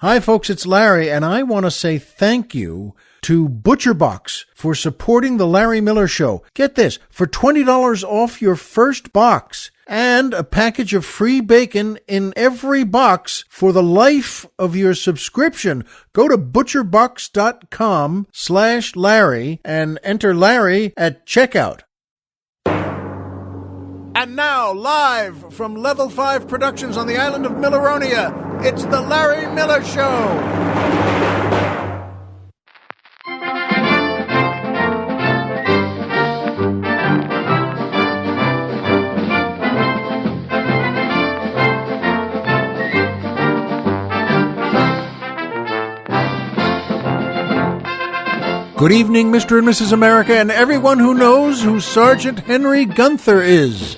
Hi, folks, it's Larry, and I want to say thank you to ButcherBox for supporting The Larry Miller Show. Get this, for $20 off your first box and a package of free bacon in every box for the life of your subscription, go to butcherbox.com/Larry and enter Larry at checkout. And now, live from Level 5 Productions on the island of Milleronia, it's The Larry Miller Show. Good evening, Mr. and Mrs. America, and everyone who knows who Sergeant Henry Gunther is.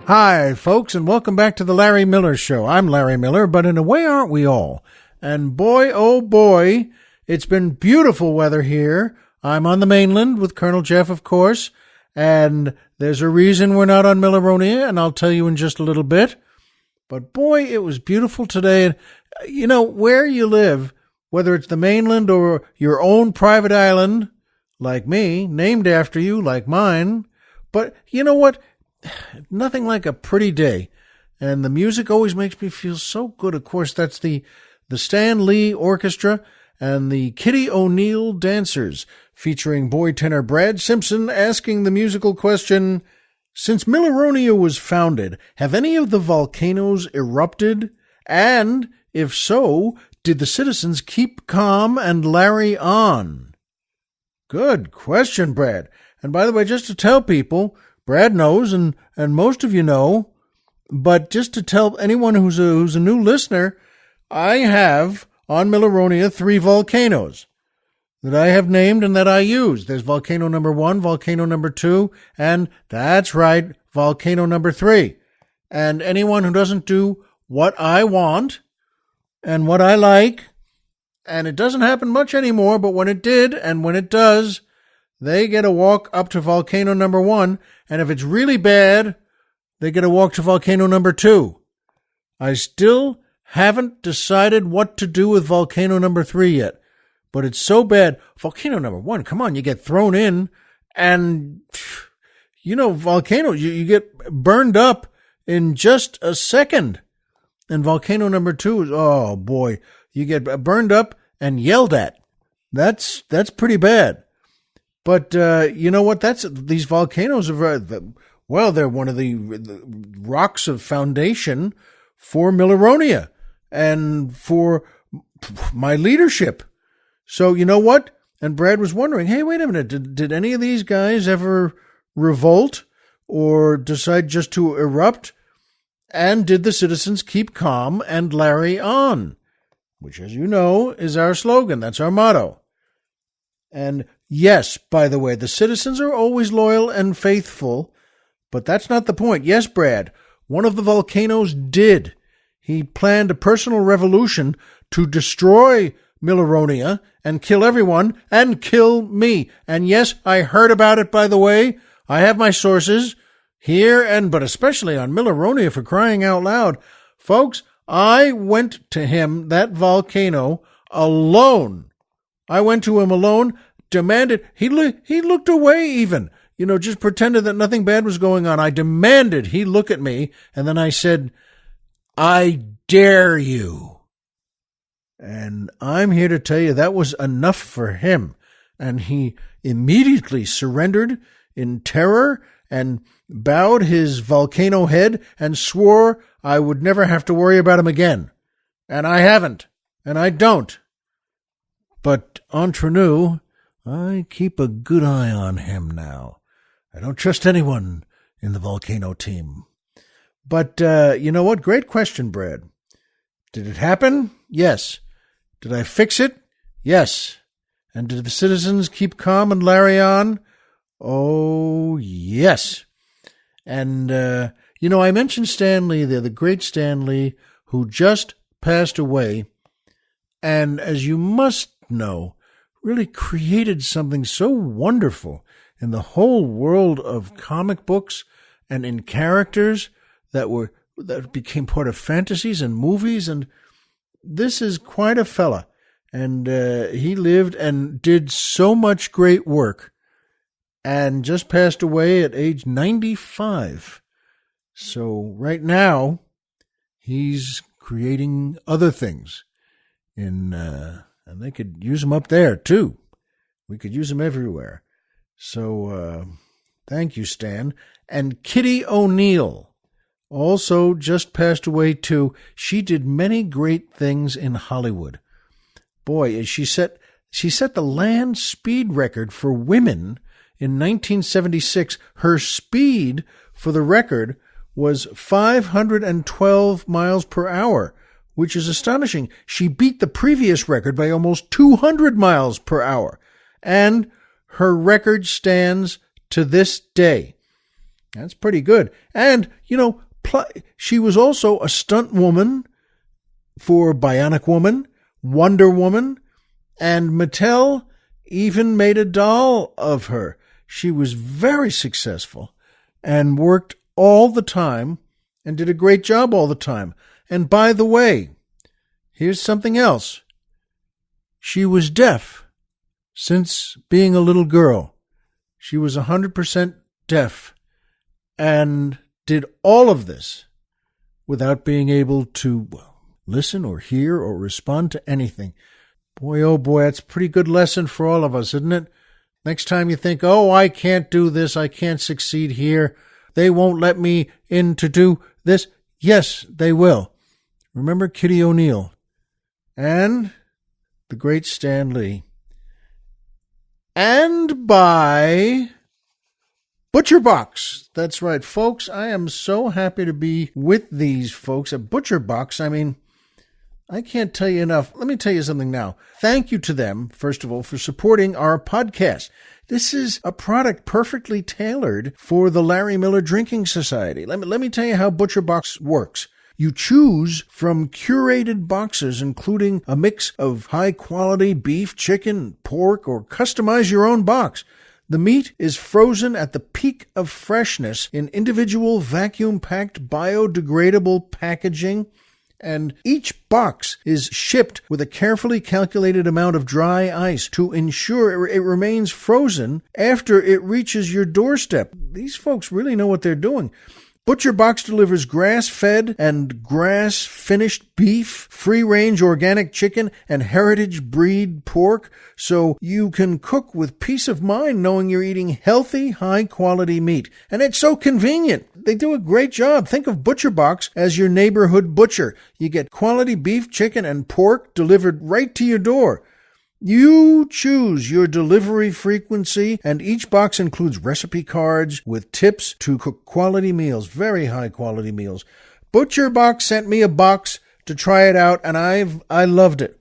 Hi, folks, and welcome back to the Larry Miller Show. I'm Larry Miller, but in a way, aren't we all? And boy, oh boy, it's been beautiful weather here. I'm on the mainland with Colonel Jeff, of course, and there's a reason we're not on Milleronia, and I'll tell you in just a little bit. But boy, it was beautiful today. And you know, where you live, whether it's the mainland or your own private island, like me, named after you, like mine, but you know what? Nothing like a pretty day. And the music always makes me feel so good. Of course, that's the Stan Lee Orchestra and the Kitty O'Neill Dancers, featuring boy tenor Brad Simpson asking the musical question, since Milleronia was founded, have any of the volcanoes erupted? And if so, did the citizens keep calm and Larry on? Good question, Brad. And by the way, just to tell people, Brad knows, and most of you know, but just to tell anyone who's a new listener, I have on Milleronia 3 volcanoes that I have named and that I use. There's volcano number 1, volcano number 2, and that's right, volcano number 3. And anyone who doesn't do what I want and what I like, and it doesn't happen much anymore, but when it did and when it does, they get a walk up to volcano number 1, and if it's really bad, they get a walk to volcano number 2. I still haven't decided what to do with volcano number 3 yet, but it's so bad. Volcano number 1, come on, you get thrown in, and, you know, volcano, you get burned up in just a second. And volcano number 2 is, oh boy, you get burned up and yelled at. That's pretty bad. But you know what? These volcanoes are, well, they're one of the rocks of foundation for Milleronia and for my leadership. So you know what? And Brad was wondering, hey, wait a minute, did any of these guys ever revolt or decide just to erupt? And did the citizens keep calm and Larry on? Which, as you know, is our slogan. That's our motto. And yes, by the way, the citizens are always loyal and faithful, but that's not the point. Yes, Brad, one of the volcanoes did. He planned a personal revolution to destroy Milleronia and kill everyone and kill me. And yes, I heard about it, by the way. I have my sources here, but especially on Milleronia, for crying out loud. Folks, I went to him, that volcano, alone. I went to him alone, demanded, he looked away even, just pretended that nothing bad was going on. I demanded he look at me, and then I said, I dare you. And I'm here to tell you that was enough for him. And he immediately surrendered in terror and bowed his volcano head and swore I would never have to worry about him again. And I haven't, and I don't. But entre nous, I keep a good eye on him now. I don't trust anyone in the volcano team. But you know what? Great question, Brad. Did it happen? Yes. Did I fix it? Yes. And did the citizens keep calm and Larry on? Oh, yes. And, I mentioned Stan Lee there, the great Stan Lee, who just passed away. And as you must know, really created something so wonderful in the whole world of comic books and in characters that were that became part of fantasies and movies. And this is quite a fella. And he lived and did so much great work and just passed away at age 95. So right now, he's creating other things. And they could use him up there, too. We could use him everywhere. So thank you, Stan. And Kitty O'Neill also just passed away, too. She did many great things in Hollywood. Boy, she set the land speed record for women in 1976. Her speed for the record was 512 miles per hour, which is astonishing. She beat the previous record by almost 200 miles per hour. And her record stands to this day. That's pretty good. And, she was also a stunt woman for Bionic Woman, Wonder Woman, and Mattel even made a doll of her. She was very successful and worked all the time and did a great job all the time. And by the way, here's something else. She was deaf since being a little girl. She was 100% deaf and did all of this without being able to listen or hear or respond to anything. Boy, oh boy, that's a pretty good lesson for all of us, isn't it? Next time you think, oh, I can't do this, I can't succeed here, they won't let me in to do this. Yes, they will. Remember Kitty O'Neill and the great Stan Lee. And by ButcherBox. That's right, folks. I am so happy to be with these folks at ButcherBox. I mean, I can't tell you enough. Let me tell you something now. Thank you to them, first of all, for supporting our podcast. This is a product perfectly tailored for the Larry Miller Drinking Society. Let me tell you how ButcherBox works. You choose from curated boxes, including a mix of high-quality beef, chicken, pork, or customize your own box. The meat is frozen at the peak of freshness in individual vacuum-packed biodegradable packaging, and each box is shipped with a carefully calculated amount of dry ice to ensure it remains frozen after it reaches your doorstep. These folks really know what they're doing. ButcherBox delivers grass-fed and grass-finished beef, free-range organic chicken, and heritage breed pork, so you can cook with peace of mind knowing you're eating healthy, high-quality meat. And it's so convenient. They do a great job. Think of ButcherBox as your neighborhood butcher. You get quality beef, chicken, and pork delivered right to your door. You choose your delivery frequency, and each box includes recipe cards with tips to cook quality meals, very high quality meals. ButcherBox sent me a box to try it out, and I loved it.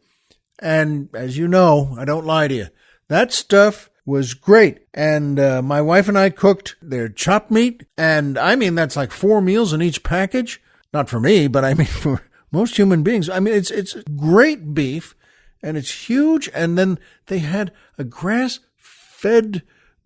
And as you know, I don't lie to you, that stuff was great. And my wife and I cooked their chopped meat, and I mean that's like 4 meals in each package. Not for me, but I mean for most human beings. I mean it's great beef. And it's huge. And then they had a grass-fed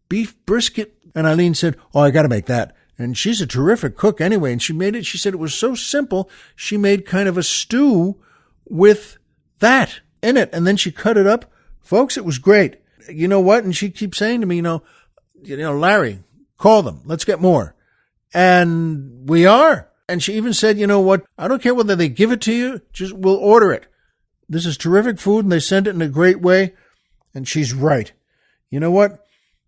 beef brisket. And Eileen said, oh, I got to make that. And she's a terrific cook anyway. And she made it. She said it was so simple. She made kind of a stew with that in it. And then she cut it up. Folks, it was great. You know what? And she keeps saying to me, Larry, call them. Let's get more. And we are. And she even said, you know what? I don't care whether they give it to you. Just we'll order it. This is terrific food, and they send it in a great way, and she's right. You know what?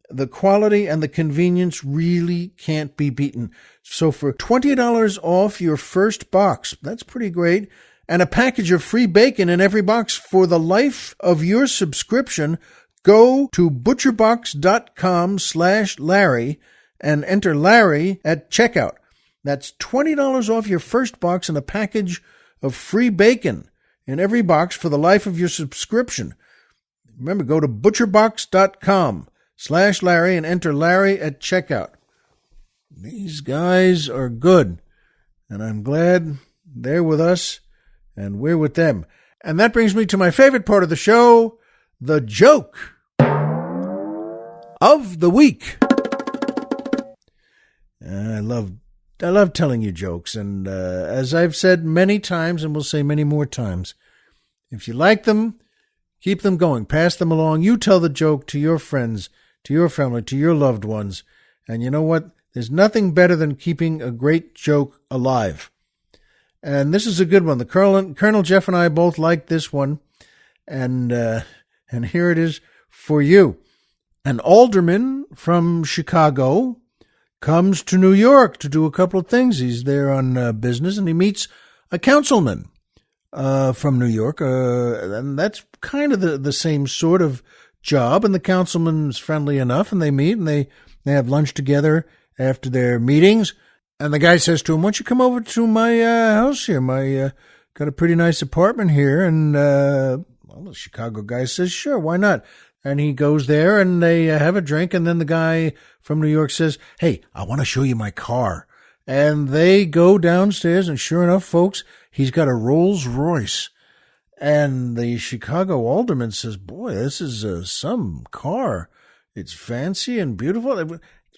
The quality and the convenience really can't be beaten. So for $20 off your first box, that's pretty great, and a package of free bacon in every box for the life of your subscription, go to butcherbox.com/Larry and enter Larry at checkout. That's $20 off your first box and a package of free bacon in every box for the life of your subscription. Remember, go to butcherbox.com/Larry and enter Larry at checkout. These guys are good, and I'm glad they're with us and we're with them. And that brings me to my favorite part of the show, the joke of the week. I I love telling you jokes, and as I've said many times, and will say many more times, if you like them, keep them going, pass them along. You tell the joke to your friends, to your family, to your loved ones, and you know what? There's nothing better than keeping a great joke alive. And this is a good one. The Colonel Jeff and I both like this one, and here it is for you. An alderman from Chicago comes to New York to do a couple of things. He's there on business, and he meets a councilman from New York, and that's kind of the same sort of job. And the councilman's friendly enough, and they meet, and they have lunch together after their meetings. And the guy says to him, "Why don't you come over to my house here? Got a pretty nice apartment here." And the Chicago guy says, "Sure, why not?" And he goes there, and they have a drink, and then the guy from New York says, "Hey, I want to show you my car." And they go downstairs, and sure enough, folks, he's got a Rolls Royce. And the Chicago alderman says, "Boy, this is some car. It's fancy and beautiful.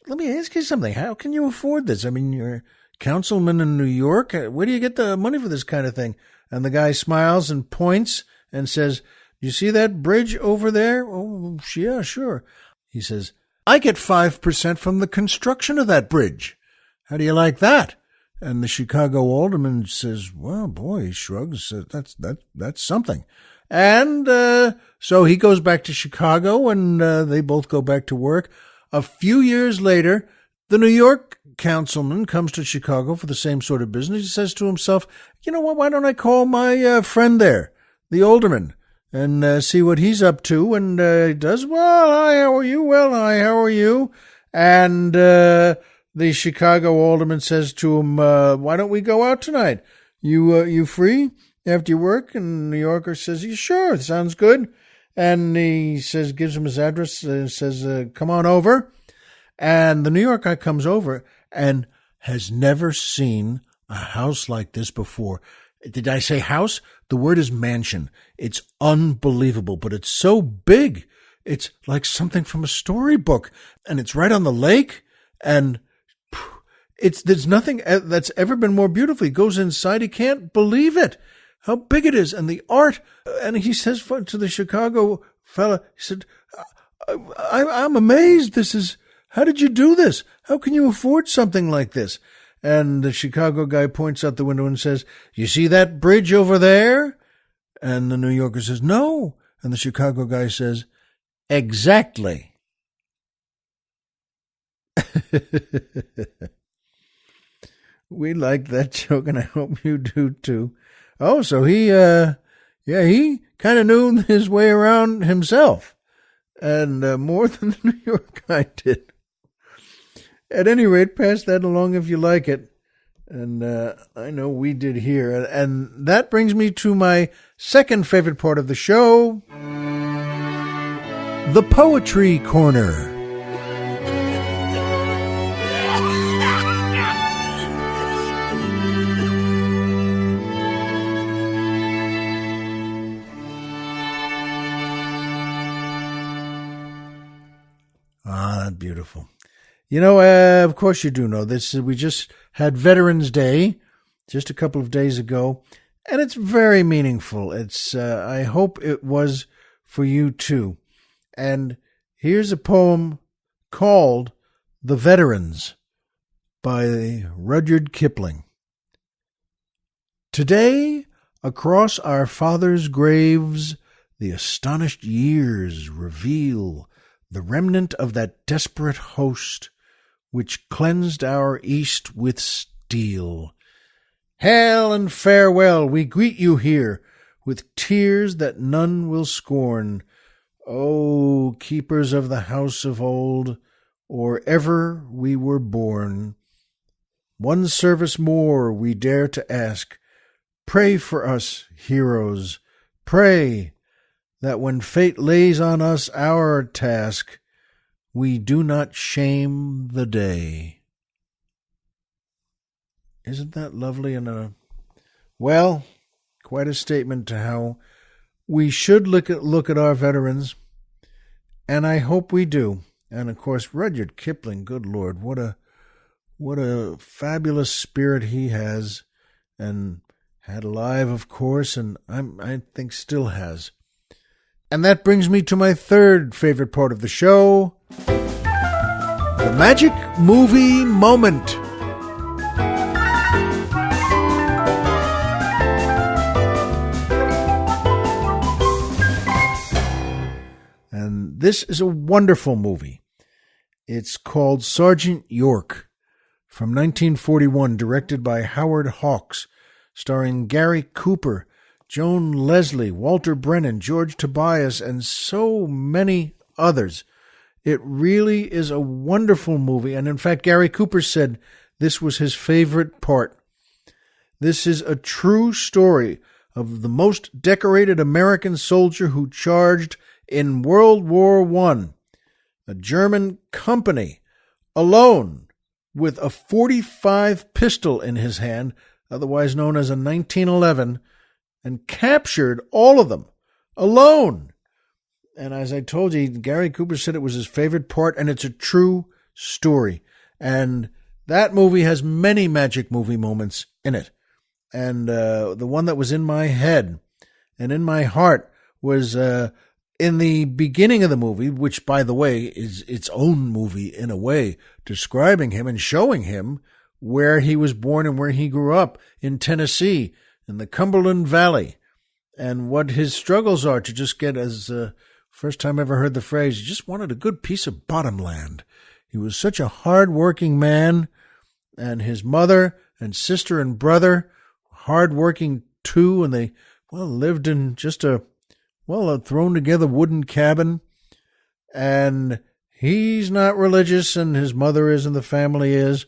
Let me ask you something. How can you afford this? I mean, you're a councilman in New York. Where do you get the money for this kind of thing?" And the guy smiles and points and says, "You see that bridge over there?" "Oh, yeah, sure." He says, "I get 5% from the construction of that bridge. How do you like that?" And the Chicago alderman says, "Well, boy," he shrugs, "that's something." And so he goes back to Chicago, and they both go back to work. A few years later, the New York councilman comes to Chicago for the same sort of business. He says to himself, "You know what, why don't I call my friend there, the alderman, and see what he's up to?" And he does. "Well, hi, how are you?" "Well, hi, how are you?" And the Chicago alderman says to him, "Why don't we go out tonight? You free after your work?" And the New Yorker says, "Yeah, sure, sounds good." And he says, gives him his address, and says, "Come on over." And the New York guy comes over and has never seen a house like this before. Did I say house? The word is mansion. It's unbelievable, but it's so big. It's like something from a storybook, and it's right on the lake, and there's nothing that's ever been more beautiful. He goes inside. He can't believe it, how big it is, and the art. And he says to the Chicago fella, he said, I'm amazed. How did you do this? How can you afford something like this?" And the Chicago guy points out the window and says, "You see that bridge over there?" And the New Yorker says, "No." And the Chicago guy says, "Exactly." We like that joke, and I hope you do too. Oh, so he kind of knew his way around himself, and more than the New York guy did. At any rate, pass that along if you like it. And I know we did here. And that brings me to my second favorite part of the show, the Poetry Corner. Ah, beautiful. You know, of course you do know this. We just had Veterans Day just a couple of days ago, and it's very meaningful. I hope it was for you too. And here's a poem called "The Veterans" by Rudyard Kipling. Today, across our fathers' graves, the astonished years reveal the remnant of that desperate host which cleansed our East with steel. Hail and farewell, we greet you here with tears that none will scorn. O keepers of the house of old, or ever we were born. One service more we dare to ask. Pray for us, heroes, pray that when fate lays on us our task, we do not shame the day. Isn't that lovely? And quite a statement to how we should look at our veterans, and I hope we do. And of course, Rudyard Kipling, good Lord, what What a fabulous spirit he has, and had alive, of course, and I think still has. And that brings me to my third favorite part of the show, the magic movie moment. And this is a wonderful movie. It's called Sergeant York, from 1941, directed by Howard Hawks, starring Gary Cooper, Joan Leslie, Walter Brennan, George Tobias, and so many others. It really is a wonderful movie, and in fact, Gary Cooper said this was his favorite part. This is a true story of the most decorated American soldier who charged in World War I, a German company, alone, with a .45 pistol in his hand, otherwise known as a 1911, and captured all of them, alone. And as I told you, Gary Cooper said it was his favorite part, and it's a true story. And that movie has many magic movie moments in it. And the one that was in my head and in my heart was in the beginning of the movie, which, by the way, is its own movie in a way, describing him and showing him where he was born and where he grew up in Tennessee, in the Cumberland Valley, and what his struggles are to just get, as first time I ever heard the phrase, he just wanted a good piece of bottomland. He was such a hard-working man, and his mother and sister and brother, hard-working too, and they, lived in just a thrown-together wooden cabin, and he's not religious, and his mother is, and the family is,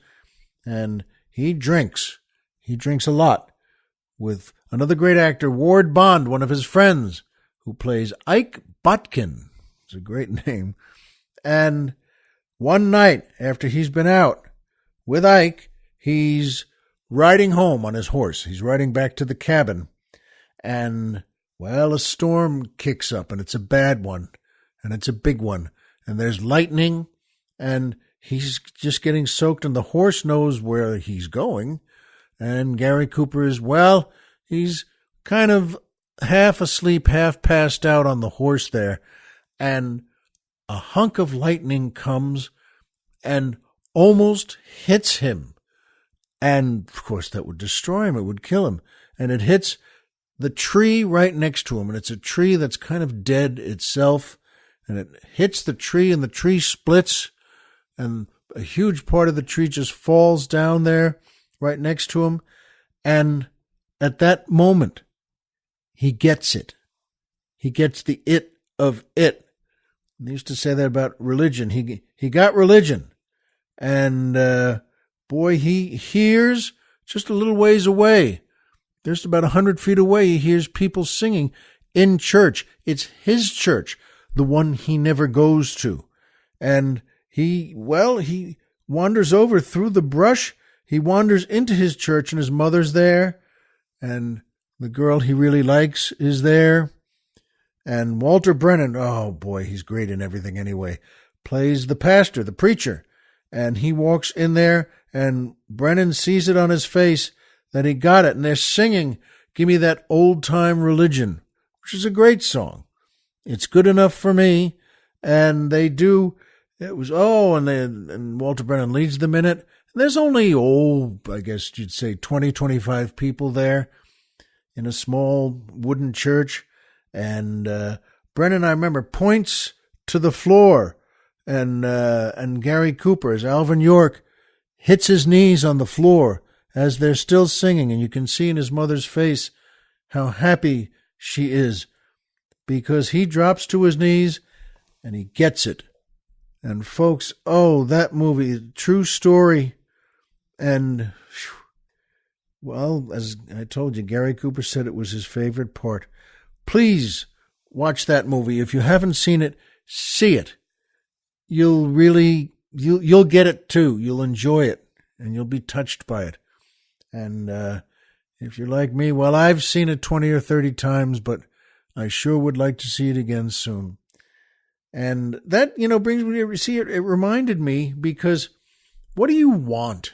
and he drinks. He drinks a lot, with another great actor, Ward Bond, one of his friends, who plays Ike Botkin. It's a great name. And one night, after he's been out with Ike, he's riding home on his horse. He's riding back to the cabin, and a storm kicks up, and it's a bad one, and it's a big one, and there's lightning, and he's just getting soaked, and the horse knows where he's going, and Gary Cooper is, he's kind of half asleep, half passed out on the horse there, and a hunk of lightning comes and almost hits him, and of course that would destroy him, it would kill him, and it hits the tree right next to him, and it's a tree that's kind of dead itself, and it hits the tree, and the tree splits, and a huge part of the tree just falls down there right next to him, and at that moment, he gets it. He gets the it of it. They used to say that about religion. He got religion, and he hears just a little ways away. Just about 100 feet away, he hears people singing in church. It's his church, the one he never goes to. And he wanders over through the brush. He wanders into his church, and his mother's there, and the girl he really likes is there. And Walter Brennan, he's great in everything anyway, plays the pastor, the preacher. And he walks in there, and Brennan sees it on his face that he got it, and they're singing, "Give Me That Old Time Religion," which is a great song. It's good enough for me, and they do. It was, and Walter Brennan leads them in it. And there's only, I guess you'd say 20, 25 people there in a small wooden church, and Brennan, I remember, points to the floor, and Gary Cooper, as Alvin York, hits his knees on the floor as they're still singing, and you can see in his mother's face how happy she is, because he drops to his knees and he gets it. And folks, that movie, true story. And, as I told you, Gary Cooper said it was his favorite part. Please watch that movie. If you haven't seen it, see it. You'll get it too. You'll enjoy it, and you'll be touched by it. And if you're like me, I've seen it 20 or 30 times, but I sure would like to see it again soon. And that, brings me to see it. It reminded me, because what do you want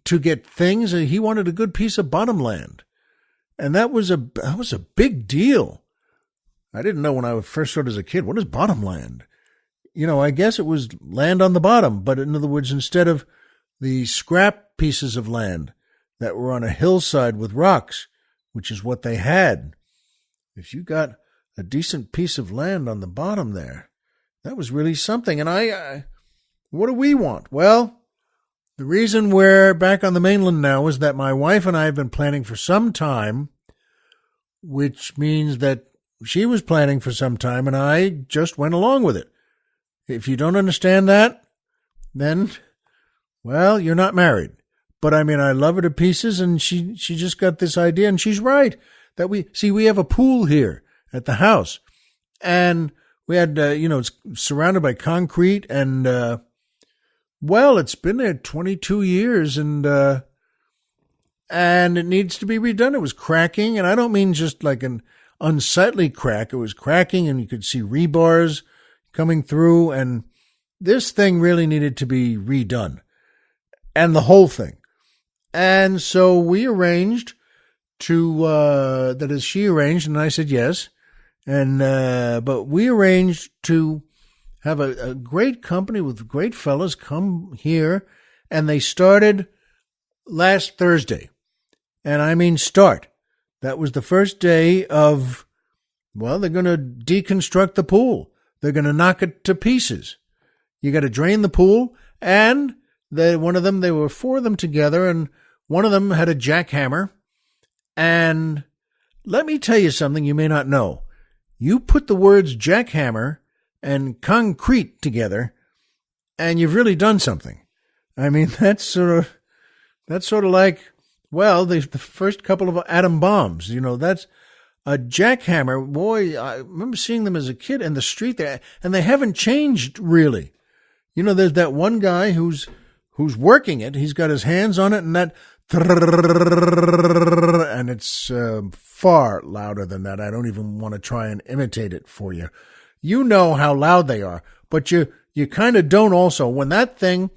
to get things. He wanted a good piece of bottomland. And that was a big deal. I didn't know when I first saw it as a kid, what is bottomland? I guess it was land on the bottom, but in other words, instead of the scrap pieces of land that were on a hillside with rocks, which is what they had, if you got a decent piece of land on the bottom there, that was really something. And what do we want? Well, the reason we're back on the mainland now is that my wife and I have been planning for some time, which means that she was planning for some time and I just went along with it. If you don't understand that, then, well, you're not married. But I mean, I love her to pieces, and she just got this idea, and she's right, that we have a pool here at the house, and we had, it's surrounded by concrete, and, well, it's been there 22 years, and it needs to be redone. It was cracking, and I don't mean just like an unsightly crack. It was cracking, and you could see rebars coming through, and this thing really needed to be redone, and the whole thing. And so we arranged that is, she arranged, and I said yes, and but we arranged to have a great company with great fellas come here, and they started last Thursday, and I mean start. That was the first day of, well, they're going to deconstruct the pool. They're going to knock it to pieces. You got to drain the pool, and there were four of them together, and one of them had a jackhammer. And let me tell you something you may not know. You put the words jackhammer and concrete together, and you've really done something. I mean, that's sort of like, well, the first couple of atom bombs. That's a jackhammer. Boy, I remember seeing them as a kid in the street there, and they haven't changed really. There's that one guy who's working it. He's got his hands on it, and that, and it's far louder than that. I don't even want to try and imitate it for you. You know how loud they are, but you kind of don't also. When that thing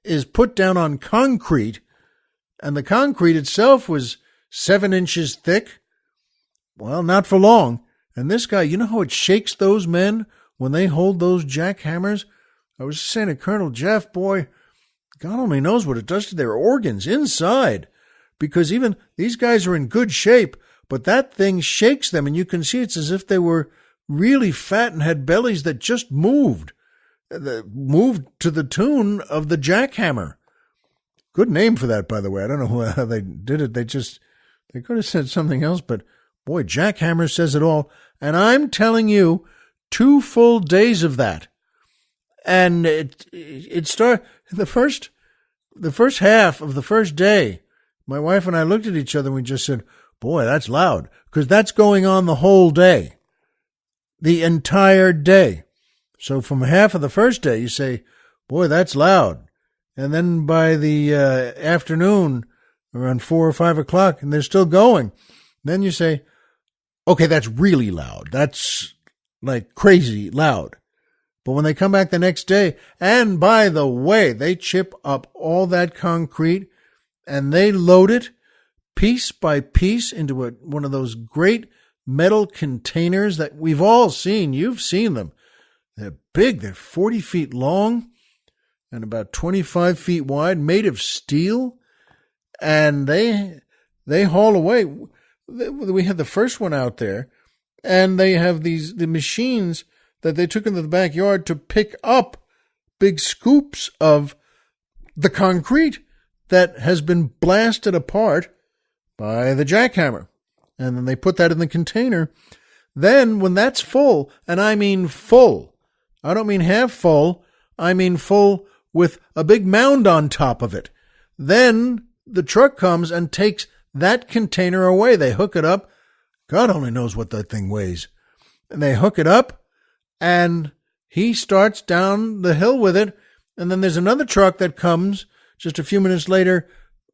is put down on concrete, and the concrete itself was 7 inches thick, well, not for long. And this guy, you know how it shakes those men when they hold those jackhammers? I was just saying to Colonel Jeff, boy, God only knows what it does to their organs inside. Because even these guys are in good shape, but that thing shakes them, and you can see it's as if they were really fat and had bellies that just moved. Moved to the tune of the jackhammer. Good name for that, by the way. I don't know how they did it. They could have said something else, but boy, jackhammer says it all. And I'm telling you, 2 full days of that. And it started the first half of the first day. My wife and I looked at each other and we just said, boy, that's loud, because that's going on the whole day, the entire day. So from half of the first day, you say, boy, that's loud. And then by the afternoon, around 4 or 5 o'clock, and they're still going. Then you say, okay, that's really loud. That's like crazy loud. But when they come back the next day, and by the way, they chip up all that concrete and they load it piece by piece into one of those great metal containers that we've all seen. You've seen them. They're big. They're 40 feet long and about 25 feet wide, made of steel. And they haul away. We had the first one out there, and they have the machines that they took into the backyard to pick up big scoops of the concrete that has been blasted apart by the jackhammer. And then they put that in the container. Then when that's full, and I mean full, I don't mean half full, I mean full with a big mound on top of it. Then the truck comes and takes that container away. They hook it up. God only knows what that thing weighs. And they hook it up, and he starts down the hill with it. And then there's another truck that comes just a few minutes later.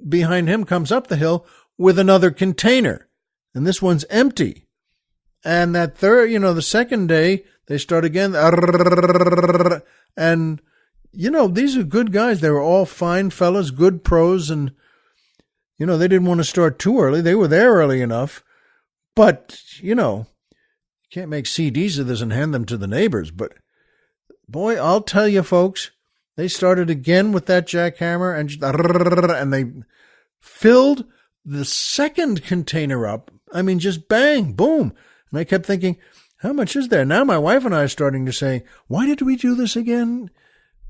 Behind him comes up the hill with another container. And this one's empty. And that third, the second day, they start again. And these are good guys. They were all fine fellas, good pros, and, they didn't want to start too early. They were there early enough. But, you can't make CDs of this and hand them to the neighbors. But, boy, I'll tell you, folks, they started again with that jackhammer, and they filled the second container up. I mean, just bang, boom. And I kept thinking, how much is there? Now my wife and I are starting to say, why did we do this again?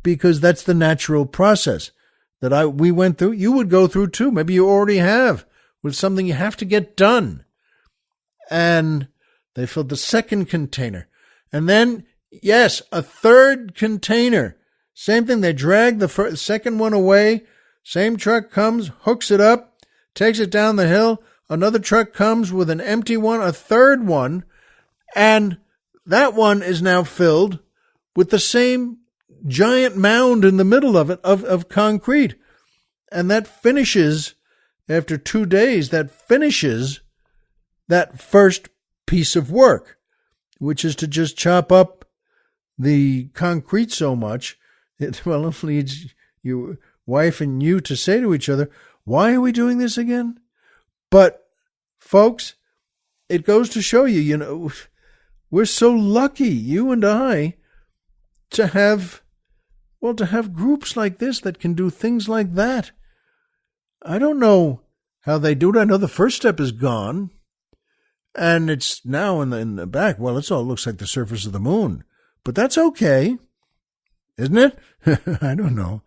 Because that's the natural process that we went through. You would go through too. Maybe you already have, with something you have to get done. And they filled the second container. And then, yes, a third container. Same thing. They dragged the second one away. Same truck comes, hooks it up, takes it down the hill. Another truck comes with an empty one, a third one. And that one is now filled with the same giant mound in the middle of it of concrete. And that finishes, after 2 days, that first piece of work, which is to just chop up the concrete so much, it leads your wife and you to say to each other, why are we doing this again? But, folks, it goes to show you, we're so lucky, you and I, to have groups like this that can do things like that. I don't know how they do it. I know the first step is gone, and it's now in the back. Well, it all looks like the surface of the moon, but that's okay, isn't it? I don't know.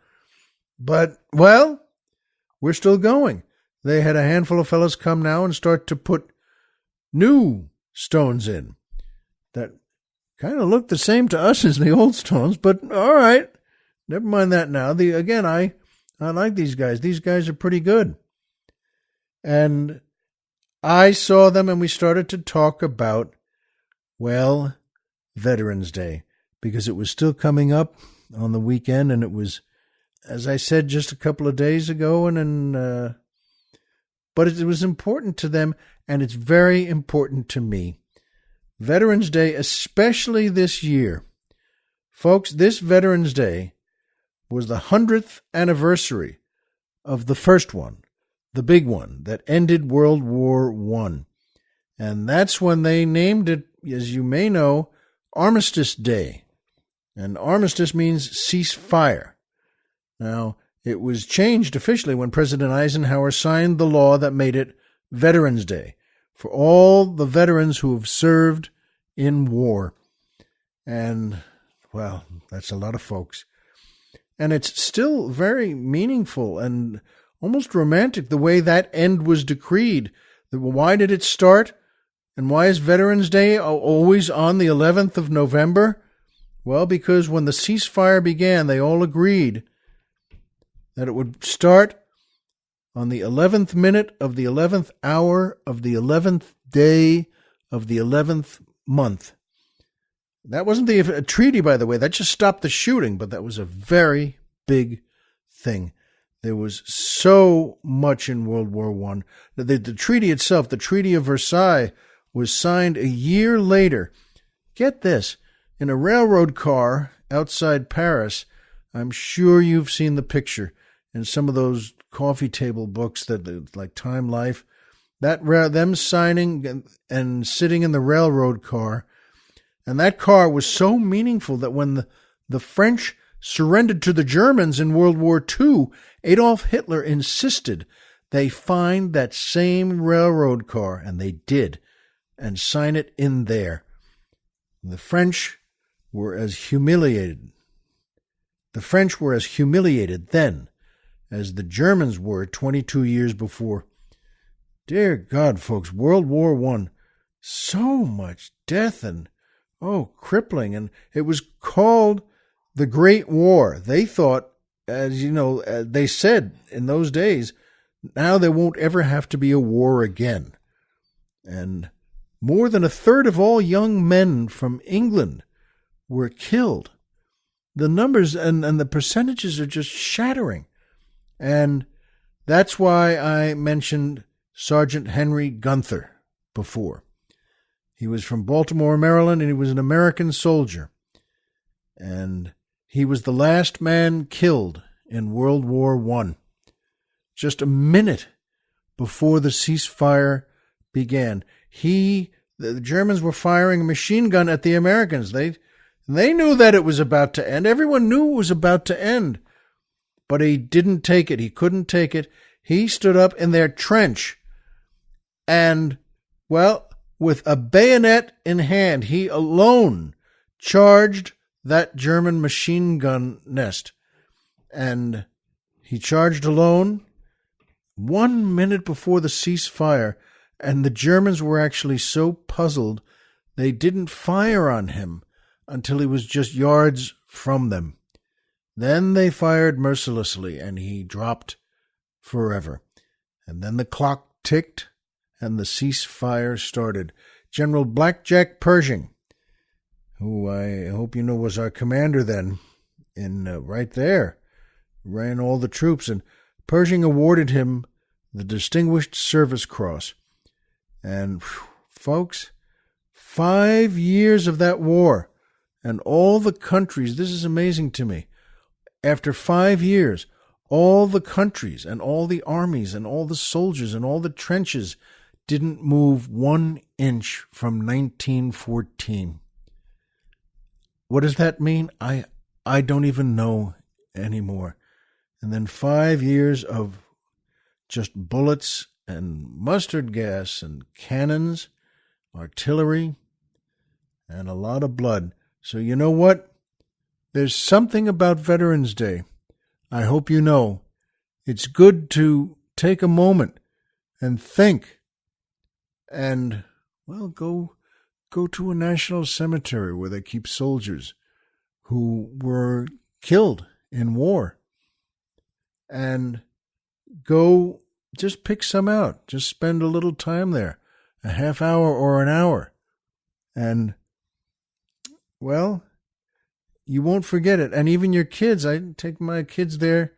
But, well, we're still going. They had a handful of fellas come now and start to put new stones in that kind of look the same to us as the old stones, but all right. Never mind that now. Again, I like these guys. These guys are pretty good. And I saw them and we started to talk about, well, Veterans Day, because it was still coming up on the weekend, and it was, as I said just a couple of days ago, but it was important to them, and it's very important to me. Veterans Day, especially this year. Folks, this Veterans Day was the 100th anniversary of the first one, the big one that ended World War I. And that's when they named it, as you may know, Armistice Day. And armistice means ceasefire. Now, it was changed officially when President Eisenhower signed the law that made it Veterans Day for all the veterans who have served in war. And, well, that's a lot of folks. And it's still very meaningful and almost romantic the way that end was decreed. Why did it start? And why is Veterans Day always on the 11th of November? Well, because when the ceasefire began, they all agreed that it would start on the 11th minute of the 11th hour of the 11th day of the 11th month. That wasn't a treaty, by the way. That just stopped the shooting, but that was a very big thing. There was so much in World War I. The treaty itself, the Treaty of Versailles, was signed a year later. Get this, in a railroad car outside Paris. I'm sure you've seen the picture in some of those coffee table books that like Time Life. Them signing and sitting in the railroad car. And that car was so meaningful that when the French surrendered to the Germans in World War II, Adolf Hitler insisted they find that same railroad car, and they did, and sign it in there. The French were as humiliated. The French were as humiliated then as the Germans were 22 years before. Dear God, folks, World War I, so much death and crippling. And it was called the Great War. They thought, as you know, they said in those days, now there won't ever have to be a war again. And more than a third of all young men from England were killed. The numbers and the percentages are just shattering. And that's why I mentioned Sergeant Henry Gunther before. He was from Baltimore, Maryland, and he was an American soldier. And He was the last man killed in World War I. Just a minute before the ceasefire began, the Germans were firing a machine gun at the Americans. They knew that it was about to end. Everyone knew it was about to end. But he didn't take it. He couldn't take it. He stood up in their trench and, well, with a bayonet in hand, he alone charged that German machine gun nest. And he charged alone 1 minute before the ceasefire. And the Germans were actually so puzzled, they didn't fire on him until he was just yards from them. Then they fired mercilessly, and he dropped forever. And then the clock ticked, and the ceasefire started. General Blackjack Pershing, who I hope you know was our commander then, right there, ran all the troops, and Pershing awarded him the Distinguished Service Cross. And, folks, 5 years of that war, and all the countries, this is amazing to me, after 5 years, all the countries and all the armies and all the soldiers and all the trenches didn't move 1 inch from 1914. What does that mean? I don't even know anymore. And then 5 years of just bullets and mustard gas and cannons, artillery, and a lot of blood. So you know what? There's something about Veterans Day. I hope you know. It's good to take a moment and think and, well, go to a national cemetery where they keep soldiers who were killed in war. And go just pick some out. Just spend a little time there, a half hour or an hour. And, well, you won't forget it. And even your kids, I take my kids there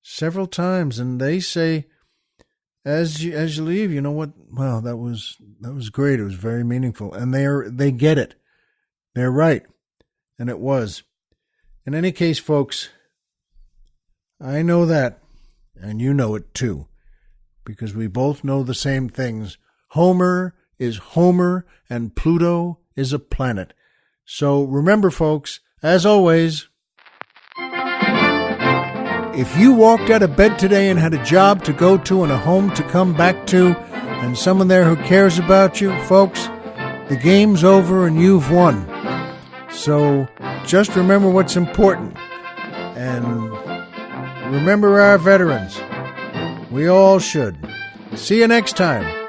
several times, and they say, as you leave, you know what? Well, that was great. It was very meaningful. And they get it. They're right. And it was. In any case, folks, I know that, and you know it too, because we both know the same things. Homer is Homer, and Pluto is a planet. So remember, folks, as always, if you walked out of bed today and had a job to go to and a home to come back to and someone there who cares about you, folks, the game's over and you've won. So just remember what's important. And remember our veterans. We all should. See you next time.